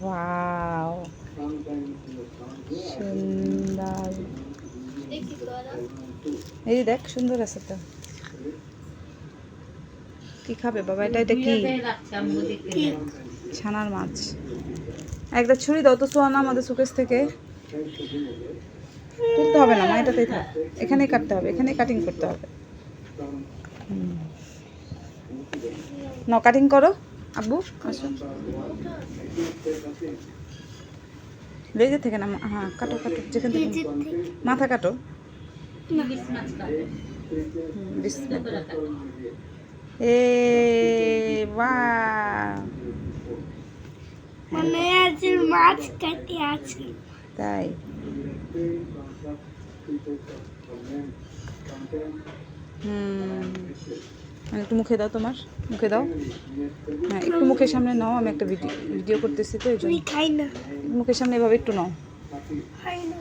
Wow, সুন্দর। এই দেখ, সুন্দর আছে তো। কি খাবে বাবা? এটা এটা কি? ছানার মাছ। একটা ছুরি দাও তো সোয়ানা আমাদের শোকেস থেকে। তুলতে হবে না মা, এটাতেই থাক। এখানেই কাটতে হবে, এখানেই কাটিং করতে হবে। নাও কাটিং করো আব্বু, আসো। লেজে থেকে না, হ্যাঁ কাটো কাটো, যেখান থেকে মাথা কাটো। এ বাহ, মানে আজ মাছ কাটি আছে তাই। মানে একটু মুখে দাও, তোমার মুখে দাও। হ্যাঁ একটু মুখের সামনে নাও, আমি একটা ভিডিও করতেছি তো এই জন্য। খাই না মুখের সামনে এভাবে একটু নাও। খাই না।